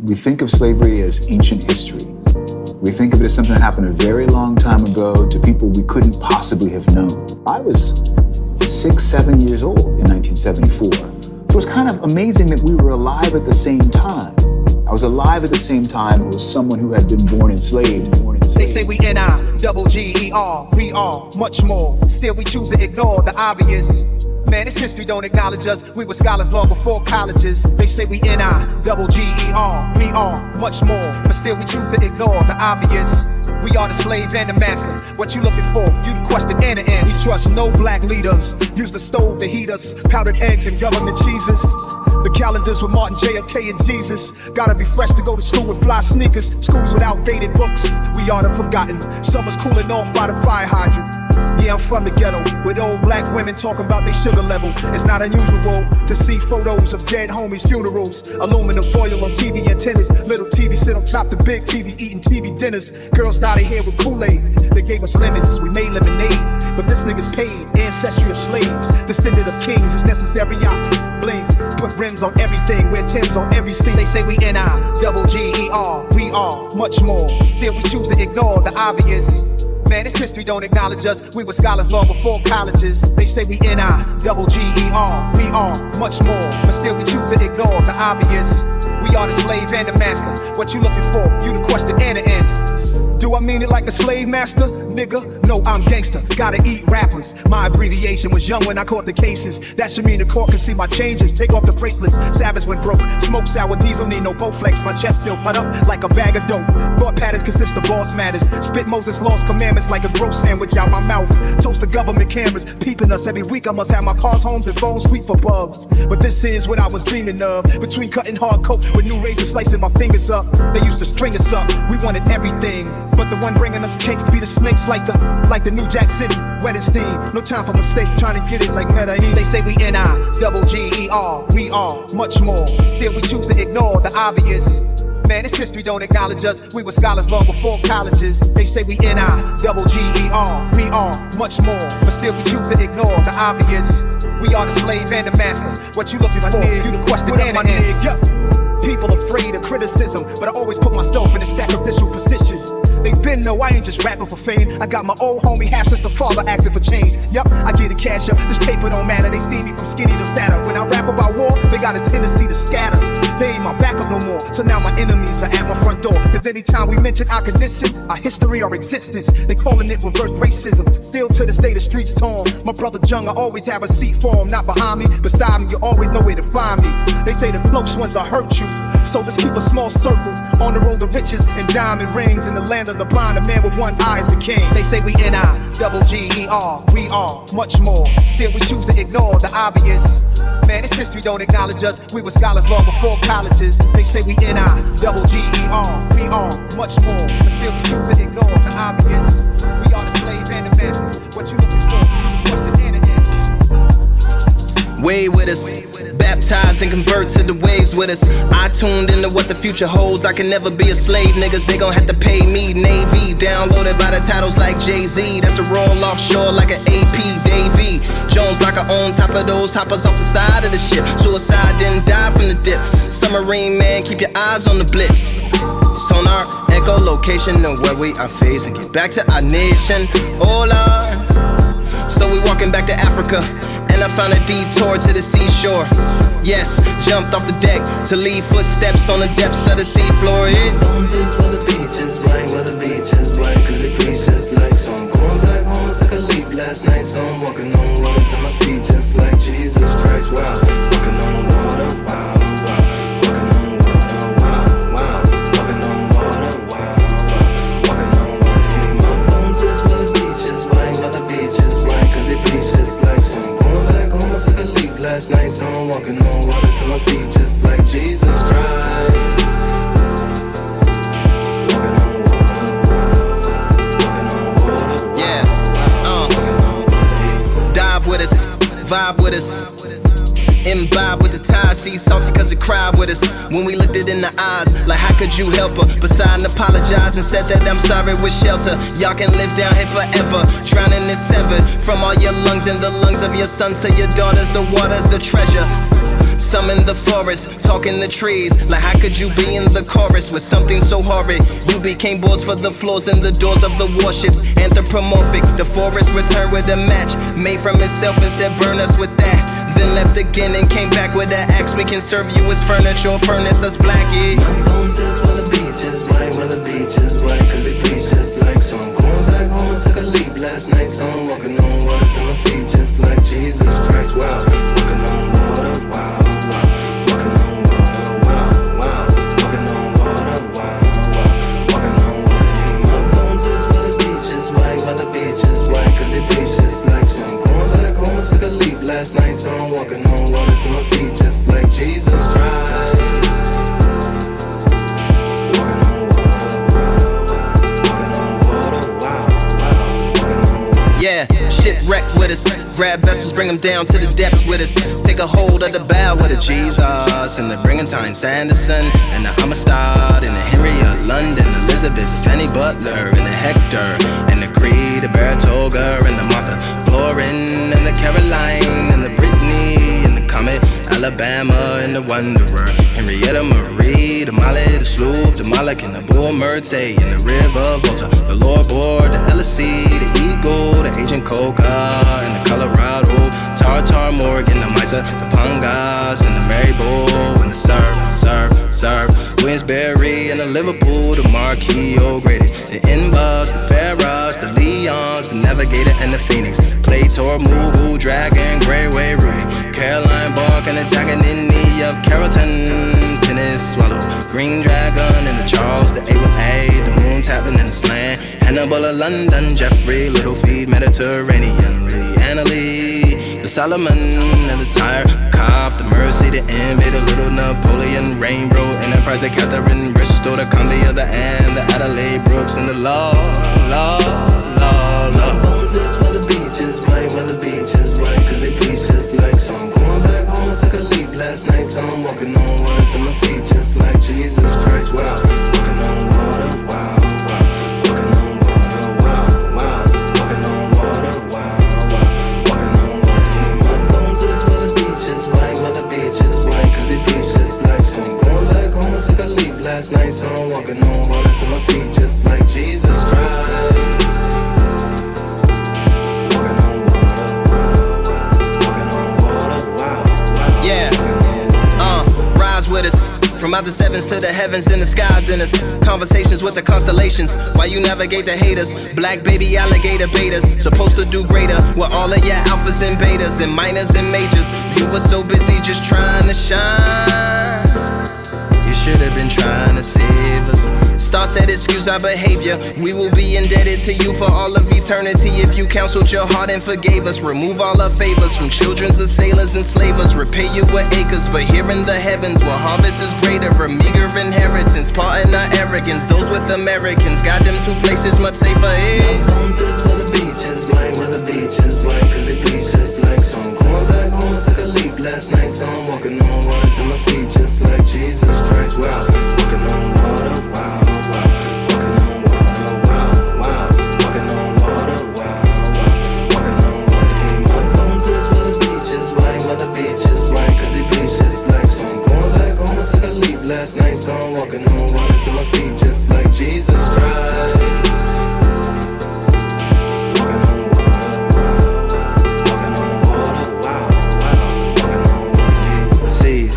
We think of slavery as ancient history. We think of it as something that happened a very long time ago to people we couldn't possibly have known. I was 6, 7 years old in 1974. It was kind of amazing that we were alive at the same time. I was alive at the same time as someone who had been born enslaved. They say we N.I.G.G.E.R. We are much more. Still we choose to ignore the obvious. Man, this history don't acknowledge us. We were scholars long before colleges. They say we N.I.G.G.E.R. We are much more. But still we choose to ignore the obvious. We are the slave and the master. What you looking for? You the question and the answer. We trust no black leaders. Use the stove to heat us. Powdered eggs and government cheeses. The calendars with Martin, JFK, and Jesus. Gotta be fresh to go to school with fly sneakers. Schools with outdated books. We are the forgotten. Summer's cooling off by the fire hydrant. Yeah, I'm from the ghetto, with old black women talking about their sugar level. It's not unusual to see photos of dead homies' funerals. Aluminum foil on TV antennas. Little TV sit on top the big TV, eating TV dinners. Girls dyed their hair with Kool-Aid. They gave us lemons, we made lemonade. But this nigga's paid, ancestry of slaves. Descendant of kings is necessary, I bling. Put rims on everything, wear Timbs on every scene. They say we N.I.G.G.E.R. We are much more. Still we choose to ignore the obvious. Man, this history don't acknowledge us. We were scholars long before colleges. They say we N.I.G.G.E.R. We are much more. But still we choose to ignore the obvious. We are the slave and the master. What you looking for? You the question and the answer. Do I mean it like a slave master? Nigga, no, I'm gangster. Gotta eat rappers. My abbreviation was young when I caught the cases. That should mean the court can see my changes. Take off the bracelets. Savage went broke. Smoke sour diesel, need no Bowflex. My chest still put up like a bag of dope. Thought patterns consist of boss matters. Spit Moses' lost commandments like a gross sandwich out my mouth. Toast the government cameras peeping us every week. I must have my cars, homes, and phones sweet for bugs. But this is what I was dreaming of. Between cutting hard coke with new razors slicing my fingers up. They used to string us up. We wanted everything. But the one bringing us cake be the snakes like the New Jack City wedding scene. No time for mistake, trying to get it like Medellin. They say we N.I.G.G.E.R. We are much more. Still we choose to ignore the obvious. Man, this history don't acknowledge us. We were scholars long before colleges. They say we N.I.G.G.E.R. We are much more. But still we choose to ignore the obvious. We are the slave and the master. What you looking for? You the question and the answer. People afraid of criticism, but I always put myself in a sacrificial position. They been know I ain't just rapping for fame. I got my old homie, half-sister father asking for change. Yup, I get the cash up, this paper don't matter. They see me from skinny to fatter. When I rap about war, they got a tendency to scatter. They ain't my backup no more, so now my enemies are at my front door. Cause anytime we mention our condition, our history, our existence, they calling it reverse racism. Still to this day the streets torn. My brother Jung, I always have a seat for him. Not behind me, beside me, you always know where to find me. They say the close ones will hurt you, so let's keep a small circle. On the road to riches and diamond rings. In the land of the blind, a man with one eye is the king. They say we N.I.G.G.E.R. We are much more. Still we choose to ignore the obvious. Man, this history don't acknowledge us. We were scholars long before colleges. They say we N.I.G.G.E.R. We are much more. But still we choose to ignore the obvious. We are the slave and the master. What you looking for? You the question and the answer. Way with us. Baptized and convert to the waves with us. I tuned into what the future holds. I can never be a slave, niggas. They gon' have to pay me. Navy, downloaded by the titles like Jay-Z. That's a roll offshore like an AP. Davey Jones like I own top of those hoppers off the side of the ship. Suicide didn't die from the dip. Submarine man, keep your eyes on the blips. Sonar, echo location and where we are facing. Get back to our nation. Hola. So we walking back to Africa. And I found a detour to the seashore. Yes, jumped off the deck to leave footsteps on the depths of the seafloor. My bones is where the beach is white, where the beach is white, cause they bleach just like. So I'm going back home, I took a leap last night. So I'm walking on water to my feet just like Jesus Christ, wow. Walking on water, wow, wow. Walking on water, wow, wow. Walking on water, wow, wow. Walking on water, hey. My bones is where the beach is white, where the beach is white, cause they bleach just like. So I'm going back home, I took a leap last night. So I'm walking on water to my feet just like Jesus Christ. Walking on water, wow, wow. Walking on water, wow, Yeah, Walking on water, hey. dive with us, vibe with us. Imbibe with the tide, see salty cause it cried with us. When we looked it in the eyes, like how could you help her? Beside and apologize and said that I'm sorry with shelter. Y'all can live down here forever. Drowning is severed from all your lungs and the lungs of your sons to your daughters. The water's a treasure. some in the forest, talking the trees. Like how could you be in the chorus with something so horrid? You became boards for the floors and the doors of the warships. Anthropomorphic, the forest returned with a match made from itself and said burn us with that. Then left again and came back with that axe. We can serve you as furniture or furnace us black, yeah. My bones is where the beach is white, where the beach is white, cause they bleach just like. So I'm going back home and took a leap last night. So I'm walking on water to my feet just like Jesus Christ, wow. Walking on water, wow, wow. Walking on water, wow, wow. Walking on water, wow, wow. Walking on water, hey. My bones is where the beach is white, where the beach is white, cause they bleach just like. So I'm going back home and took a leap last night. So I'm walking on water to my feet just like Jesus Christ. Yeah, shipwrecked with us. Grab vessels, bring them down to the depths with us. Take a hold of the bow with a Jesus. And the Brigantine Sanderson. And the Amistad. And the Henry of London. Elizabeth, Fanny Butler. And the Hector. And the Creed, the Baratoga. And the Martha Florin. And the Caroline. And the Brittany. And the Comet, Alabama. And the Wanderer. Henrietta Marie. The Molly, the Sloop. The Moloch. And the Bull Murte. And the River Volta. The Lord Board. The LSC. The Eagle. The Agent Coca. And the Colorado. Tartar Morgan. The Misa. The Pangas. And the Mary Bull. And the Serve. Williamsbury. And the Liverpool. The Marquis O'Grady. The Inbus. The Ferris. The Leons. The Navigator. And the Phoenix. Claytor, Mugu, Dragon, Greyway, Ruby, Caroline Bark, and the Taganini of Carrollton, Pinnis, Swallow, Green Dragon, and the Charles, the Able A, the Moon Tapping, and the Slant, Hannibal of London, Jeffrey, Littlefeet, Mediterranean, Anna Lee, the Solomon, and the Tyre, Cough, the Mercy, the Envy, the Little Napoleon, Rainbow, Enterprise, the Catherine, Bristol, the Columbia, the Anne, the Adelaide, Brooks, and the Law. My bones is where the beach is white, where the beach is white, cause they bleach just like. So I'm going back home and took a leap last night. So I'm walking on water to my feet just like Jesus Christ, wow. Walking on water, wow, wow. Walking on water, wow, wow. Walking on water, wow, wow. Walking on water, hey. My bones is where the beach is white, where the beach is white, cause they bleach just like. So I'm going back home and took a leap last night. So I'm walking on water to my feet just like Jesus Christ. With us from out the sevens to the heavens and the skies in us. Conversations with the constellations while you navigate the haters. Black baby alligator betas supposed to do greater with all of your alphas and betas and minors and majors. You were so busy just trying to shine. You should have been trying to save us. Star said excuse our behavior. We will be indebted to you for all of eternity if you counseled your heart and forgave us. Remove all our favors from children to sailors and slavers. Repay you with acres, but here in the heavens where harvest is greater, a meager inheritance. Pardon our arrogance, those with Americans got them two places much safer. My bones is where the beach is white, where the beach is white, cause they bleach just like. So I'm going back home and took a leap last night. So I'm walking on water to my feet just like Jesus Christ, wow. Walking on water, wow. Last night, so I'm walking on water to my feet just like Jesus Christ. Walking on water, wow, wow. Walking on water, wow, wow. Walking on water. See,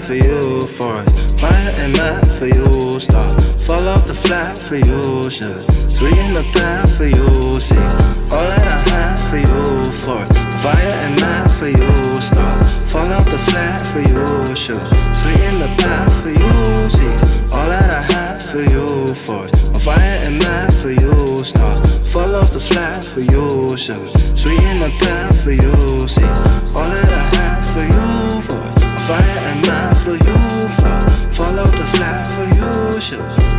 for you, forest, fire and map for you, star. Fall off the flat for you, sugar. 3 in the path for you, 6. All that I have for you, forest, fire and map for you, stars. Fall off the flat for you, sugar. 3 in the path for you, 6. All that I have for you, force. On fire and mad for you, stars. Fall off the flat for you, sugar. 3 in the path for you, 6. All that I have for you, force. On fire and mad for you, force. Fall off the flat for you, sugar.